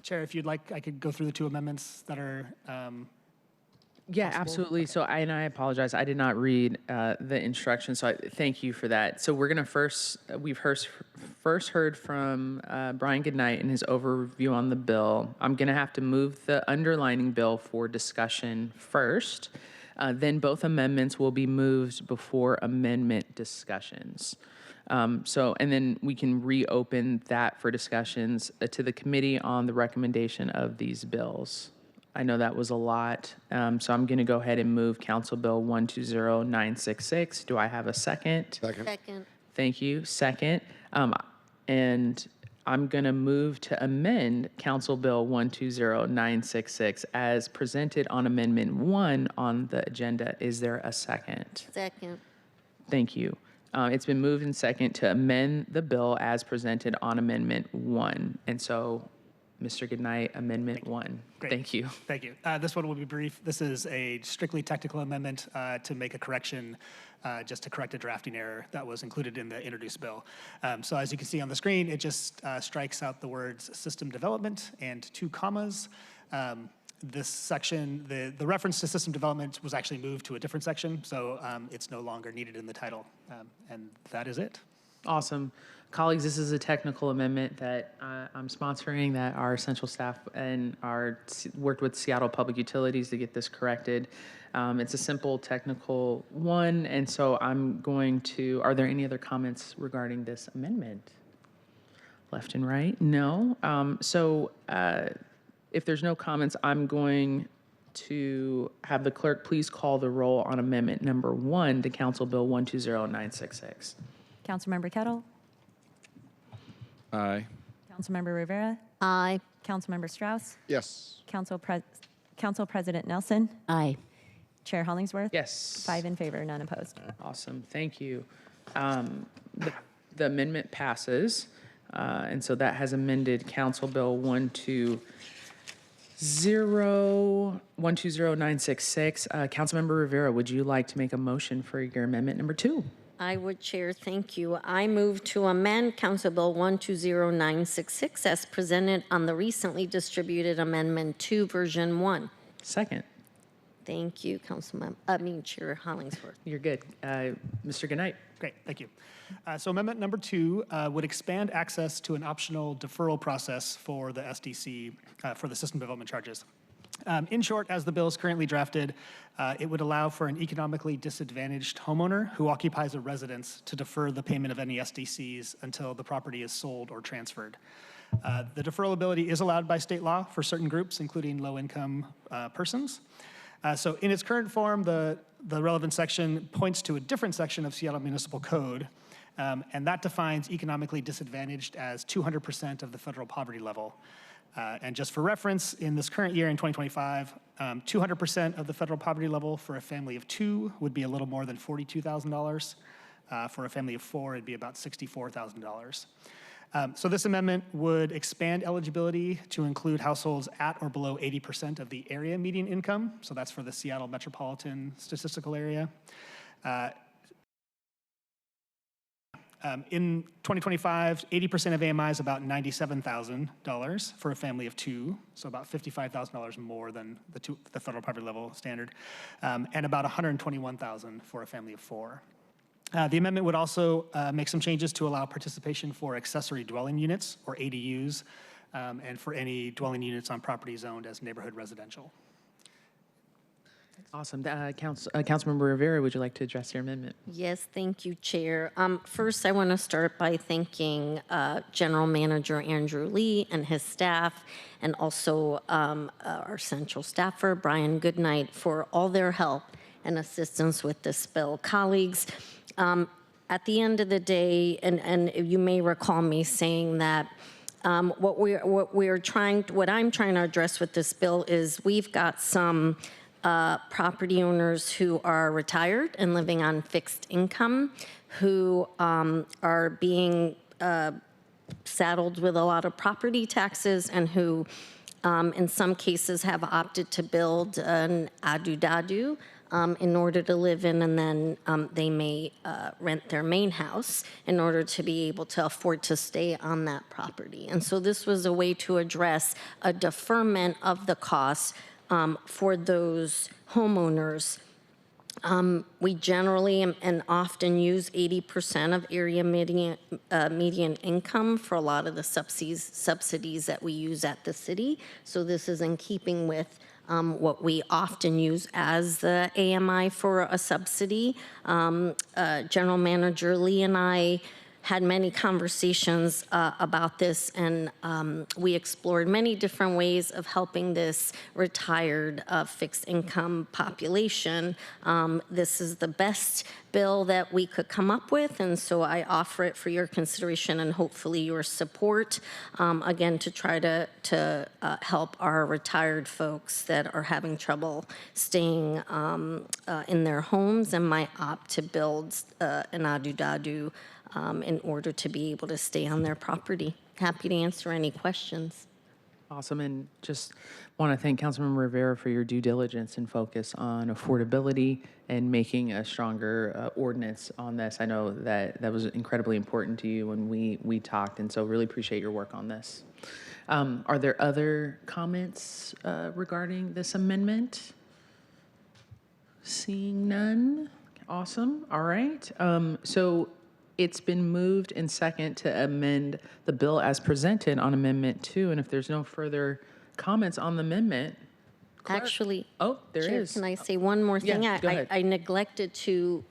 Chair, if you'd like, I could go through the 2 amendments that are Yeah, possible. absolutely. So I apologize. I did not read the instructions, so thank you for that. So we're going to we've first heard from Brian Goodnight and his overview on the bill. I'm going to have to move the underlining bill for discussion first. Then both amendments will be moved before amendment discussions. And then we can reopen that for discussions to the committee on the recommendation of these bills. I know that was a lot, so I'm going to go ahead and move Council Bill 120966. Do I have a second? Second. Thank you. Second. And I'm going to move to amend Council Bill 120966 as presented on Amendment 1 on the agenda. Is there a second? Second. Thank you. It's been moved and second to amend the bill as presented on Amendment 1. And so, Mr. Goodnight, Amendment 1. Great. Thank you. Thank you. This one will be brief. This is a strictly technical amendment to make a correction, just to correct a drafting error that was included in the introduced bill. So as you can see on the screen, it just strikes out the words system development and 2 commas. This section, the reference to system development was actually moved to a different section, so it's no longer needed in the title. And that is it. Awesome. Colleagues, this is a technical amendment that I'm sponsoring, that our central staff and worked with Seattle Public Utilities to get this corrected. It's a simple technical one, and so I'm going to, are there any other comments regarding this amendment? Left and right? No. If there's no comments, I'm going to have the clerk please call the roll on amendment number 1 to Council Bill 120966. Councilmember Kettle? Aye. Councilmember Rivera? Aye. Councilmember Strauss? Yes. Council President Nelson? Aye. Chair Hollingsworth? Yes. 5 in favor, none opposed. Awesome. Thank you. The amendment passes, and so that has amended Council Bill 120966. Councilmember Rivera, would you like to make a motion for your amendment number 2? I would, Chair. Thank you. I move to amend Council Bill 120966 as presented on the recently distributed Amendment 2, Version 1. Second. Thank you, Chair Hollingsworth. You're good. Mr. Goodnight. Great, thank you. So amendment number 2 would expand access to an optional deferral process for the SDC, for the system development charges. In short, as the bill is currently drafted, it would allow for an economically disadvantaged homeowner who occupies a residence to defer the payment of any SDCs until the property is sold or transferred. The deferral ability is allowed by state law for certain groups, including low-income persons. So in its current form, the relevant section points to a different section of Seattle Municipal Code, and that defines economically disadvantaged as 200% of the federal poverty level. And just for reference, in this current year, in 2025, 200% of the federal poverty level for a family of 2 would be a little more than $42,000. For a family of 4, it'd be about $64,000. So this amendment would expand eligibility to include households at or below 80% of the area median income. So that's for the Seattle metropolitan statistical area. In 2025, 80% of AMI is about $97,000 for a family of 2, so about $55,000 more than the federal poverty level standard, and about $121,000 for a family of 4. The amendment would also make some changes to allow participation for accessory dwelling units, or ADUs, and for any dwelling units on properties owned as neighborhood residential. Awesome. Councilmember Rivera, would you like to address your amendment? Yes, thank you, Chair. First, I want to start by thanking General Manager Andrew Lee and his staff, and also our central staffer, Brian Goodnight, for all their help and assistance with this bill. Colleagues, at the end of the day, and you may recall me saying that what I'm trying to address with this bill is we've got some property owners who are retired and living on fixed income, who are being saddled with a lot of property taxes, and who in some cases have opted to build an adu-dadu in order to live in, and then they may rent their main house in order to be able to afford to stay on that property. And so this was a way to address a deferment of the costs for those homeowners. We generally and often use 80% of area median income for a lot of the subsidies that we use at the city. So this is in keeping with what we often use as the AMI for a subsidy. General Manager Lee and I had many conversations about this, and we explored many different ways of helping this retired fixed income population. This is the best bill that we could come up with, and so I offer it for your consideration and hopefully your support, again, to try to help our retired folks that are having trouble staying in their homes and might opt to build an adu-dadu in order to be able to stay on their property. Happy to answer any questions. Awesome, and just want to thank Councilmember Rivera for your due diligence and focus on affordability and making a stronger ordinance on this. I know that was incredibly important to you when we talked, and so really appreciate your work on this. Are there other comments regarding this amendment? Seeing none. Awesome. All right. So it's been moved and second to amend the bill as presented on Amendment 2. And if there's no further comments on the amendment, Clerk. Actually, oh, there Chair, is. can I say one more thing? Yeah, go ahead. I neglected to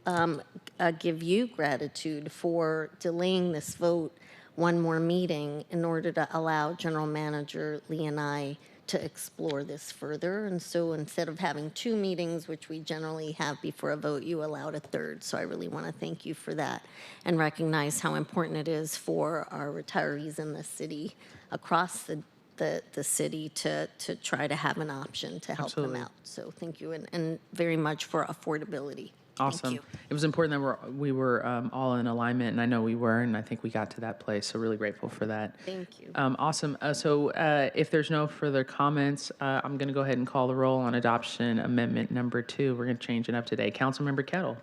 give you gratitude for delaying this vote one more meeting in order to allow General Manager Lee and I to explore this further. And so instead of having 2 meetings, which we generally have before a vote, you allowed a third. So I really want to thank you for that and recognize how important it is for our retirees in the city, across the city, to try to have an option to help Absolutely. them out. So thank you, and very much for affordability. Awesome. Thank you. It was important that we were all in alignment, and I know we were, and I think we got to that place, so really grateful for that. Thank you. Awesome. So if there's no further comments, I'm going to go ahead and call the roll on adoption amendment number 2. We're going to change it up today. Councilmember Kettle.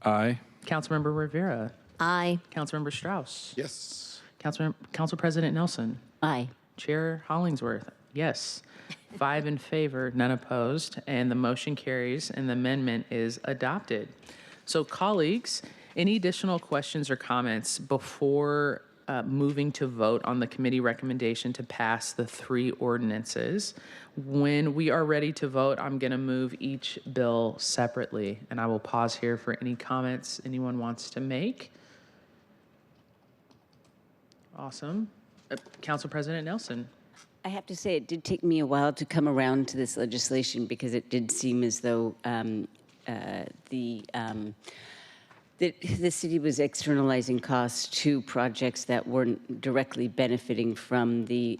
Aye. Councilmember Rivera. Aye. Councilmember Strauss. Yes. Council President Nelson. Aye. Chair Hollingsworth. Yes. 5 in favor, none opposed, and the motion carries, and the amendment is adopted. So, colleagues, any additional questions or comments before moving to vote on the committee recommendation to pass the 3 ordinances. When we are ready to vote, I'm going to move each bill separately, and I will pause here for any comments anyone wants to make. Awesome. Council President Nelson. I have to say, it did take me a while to come around to this legislation because it did seem as though the city was externalizing costs to projects that weren't directly benefiting from the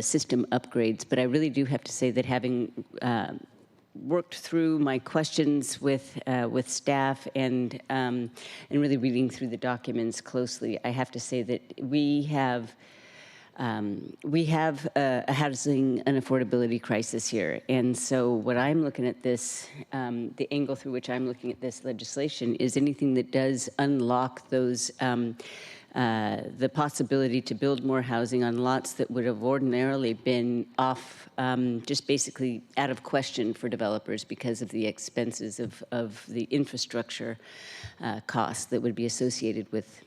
system upgrades. But I really do have to say that having worked through my questions with staff and really reading through the documents closely, I have to say that we have a housing and affordability crisis here. And so what I'm looking at this, the angle through which I'm looking at this legislation is anything that does unlock those, the possibility to build more housing on lots that would have ordinarily been off, just basically out of question for developers because of the expenses of the infrastructure costs that would be associated with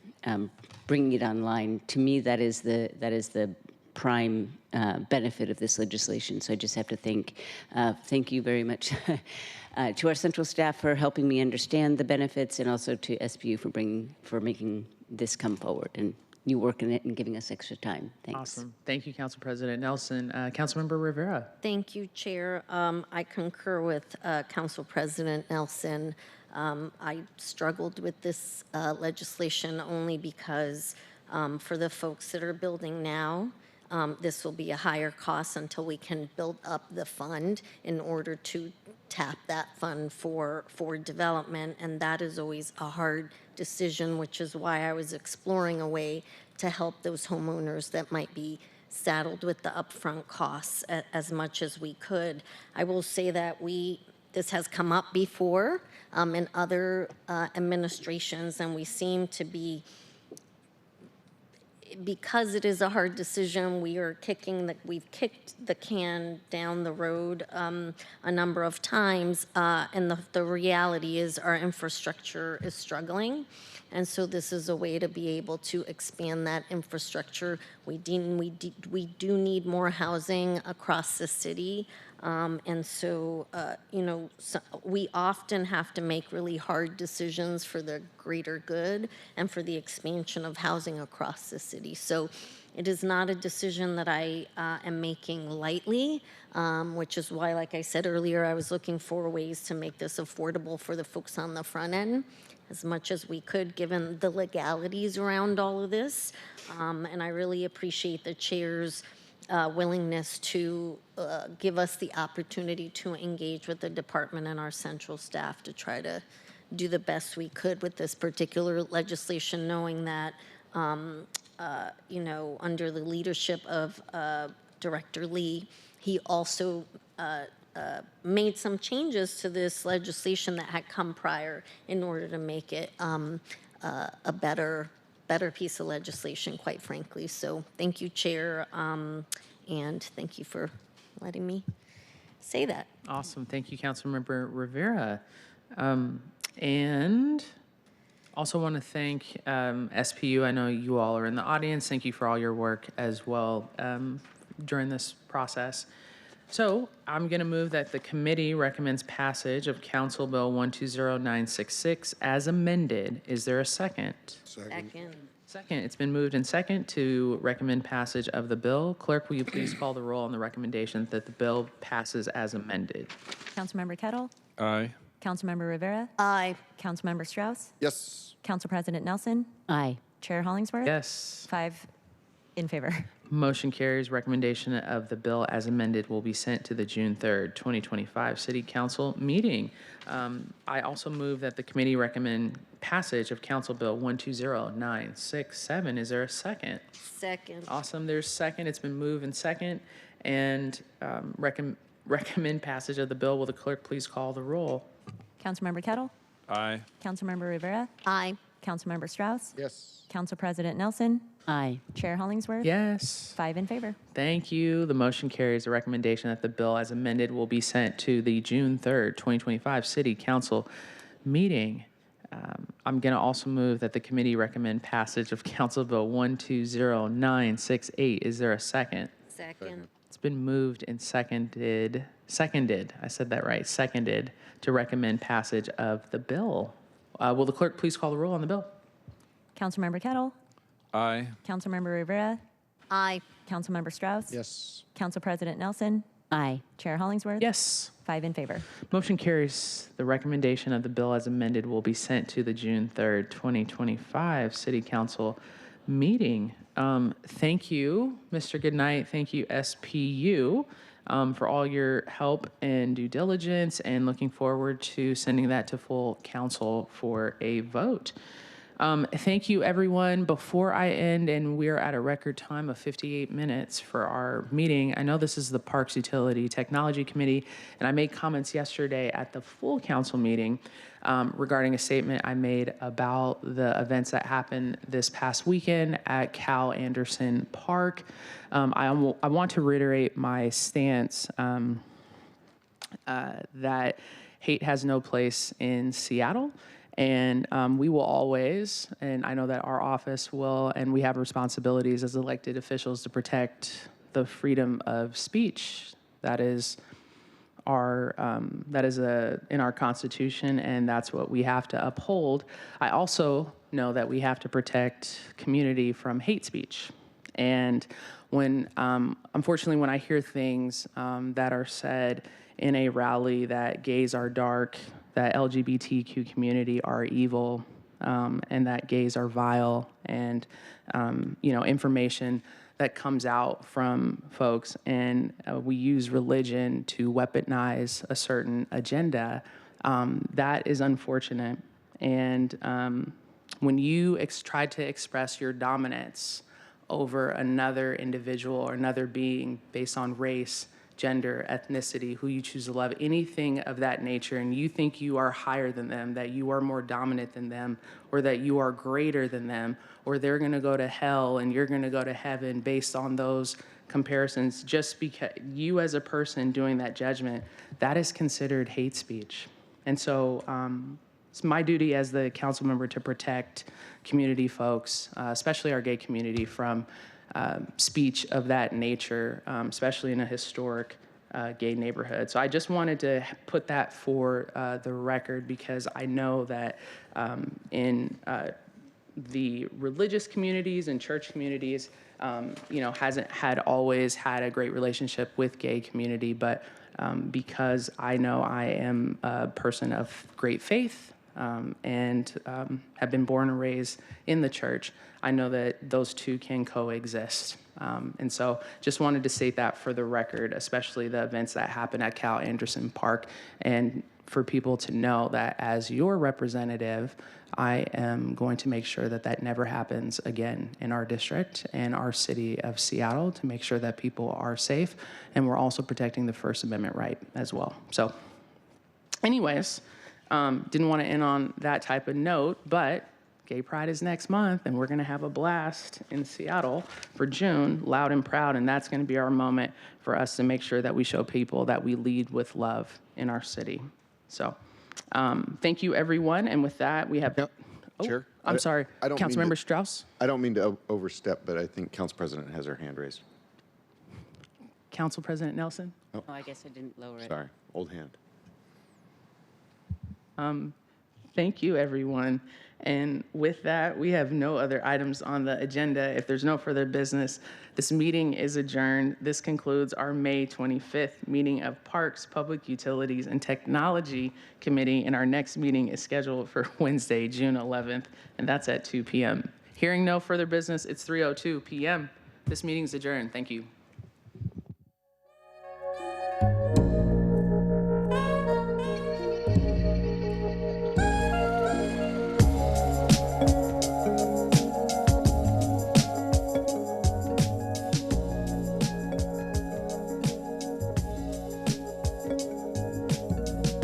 bringing it online. To me, that is the prime benefit of this legislation. So I just have to thank you very much to our central staff for helping me understand the benefits, and also to SPU for making this come forward and you working it and giving us extra time. Thanks. Awesome. Thank you, Council President Nelson. Councilmember Rivera. Thank you, Chair. I concur with Council President Nelson. I struggled with this legislation only because for the folks that are building now, this will be a higher cost until we can build up the fund in order to tap that fund for development. And that is always a hard decision, which is why I was exploring a way to help those homeowners that might be saddled with the upfront costs as much as we could. I will say that this has come up before in other administrations, and we seem to be, because it is a hard decision, we've kicked the can down the road a number of times, and the reality is our infrastructure is struggling. And so this is a way to be able to expand that infrastructure. We do need more housing across the city. And so, we often have to make really hard decisions for the greater good and for the expansion of housing across the city. So it is not a decision that I am making lightly, which is why, like I said earlier, I was looking for ways to make this affordable for the folks on the front end as much as we could, given the legalities around all of this. And I really appreciate the chair's willingness to give us the opportunity to engage with the department and our central staff to try to do the best we could with this particular legislation, knowing that, under the leadership of Director Lee, he also made some changes to this legislation that had come prior in order to make it a better piece of legislation, quite frankly. So thank you, Chair, and thank you for letting me say that. Awesome. Thank you, Councilmember Rivera. And also want to thank SPU. I know you all are in the audience. Thank you for all your work as well during this process. So I'm going to move that the committee recommends passage of Council Bill 120966 as amended. Is there a second? Second. Second. It's been moved and second to recommend passage of the bill. Clerk, will you please call the roll on the recommendation that the bill passes as amended? Councilmember Kettle? Aye. Councilmember Rivera? Aye. Councilmember Strauss? Yes. Council President Nelson? Aye. Chair Hollingsworth? Yes. 5 in favor. Motion carries. Recommendation of the bill as amended will be sent to the June 3rd, 2025 City Council meeting. I also move that the committee recommend passage of Council Bill 120967. Is there a second? Second. Awesome. There's second. It's been moved and second. And recommend passage of the bill. Will the clerk please call the roll? Councilmember Kettle? Aye. Councilmember Rivera? Aye. Councilmember Strauss? Yes. Council President Nelson? Aye. Chair Hollingsworth? Yes. 5 in favor. Thank you. The motion carries. The recommendation that the bill as amended will be sent to the June 3rd, 2025 City Council meeting. I'm going to also move that the committee recommend passage of Council Bill 120968. Is there a second? Second. It's been moved and seconded, I said that right, seconded to recommend passage of the bill. Will the clerk please call the roll on the bill? Councilmember Kettle? Aye. Councilmember Rivera? Aye. Councilmember Strauss? Yes. Council President Nelson? Aye. Chair Hollingsworth? Yes. 5 in favor. Motion carries. The recommendation of the bill as amended will be sent to the June 3rd, 2025 City Council meeting. Thank you, Mr. Goodnight. Thank you, SPU, for all your help and due diligence, and looking forward to sending that to full council for a vote. Thank you, everyone. Before I end, and we're at a record time of 58 minutes for our meeting, I know this is the Parks Utility Technology Committee, and I made comments yesterday at the full council meeting regarding a statement I made about the events that happened this past weekend at Cal Anderson Park. I want to reiterate my stance that hate has no place in Seattle. And we will always, and I know that our office will, and we have responsibilities as elected officials to protect the freedom of speech. That is in our Constitution, and that's what we have to uphold. I also know that we have to protect community from hate speech. And when, unfortunately, when I hear things that are said in a rally that gays are dark, that LGBTQ community are evil, and that gays are vile, and information that comes out from folks, and we use religion to weaponize a certain agenda, that is unfortunate. And when you try to express your dominance over another individual or another being based on race, gender, ethnicity, who you choose to love, anything of that nature, and you think you are higher than them, that you are more dominant than them, or that you are greater than them, or they're going to go to hell and you're going to go to heaven based on those comparisons, just because you as a person doing that judgment, that is considered hate speech. And so it's my duty as the council member to protect community folks, especially our gay community, from speech of that nature, especially in a historic gay neighborhood. So I just wanted to put that for the record, because I know that in the religious communities and church communities, hasn't had always had a great relationship with gay community, but because I know I am a person of great faith, and have been born and raised in the church, I know that those two can coexist. And so just wanted to state that for the record, especially the events that happened at Cal Anderson Park, and for people to know that as your representative, I am going to make sure that that never happens again in our district and our city of Seattle, to make sure that people are safe, and we're also protecting the First Amendment right as well. So anyways, didn't want to end on that type of note, but Gay Pride is next month, and we're going to have a blast in Seattle for June, loud and proud, and that's going to be our moment for us to make sure that we show people that we lead with love in our city. So thank you, everyone, and with that, we have... Chair? I'm sorry. Councilmember Strauss? I don't mean to overstep, but I think Council President has her hand raised. Council President Nelson? Oh, I guess I didn't lower it. Sorry, old hand. Thank you, everyone. And with that, we have no other items on the agenda. If there's no further business, this meeting is adjourned. This concludes our May 25th meeting of Parks, Public Utilities, and Technology Committee, and our next meeting is scheduled for Wednesday, June 11th, and that's at 2 p.m. Hearing no further business, it's 3:02 p.m. This meeting is adjourned. Thank you.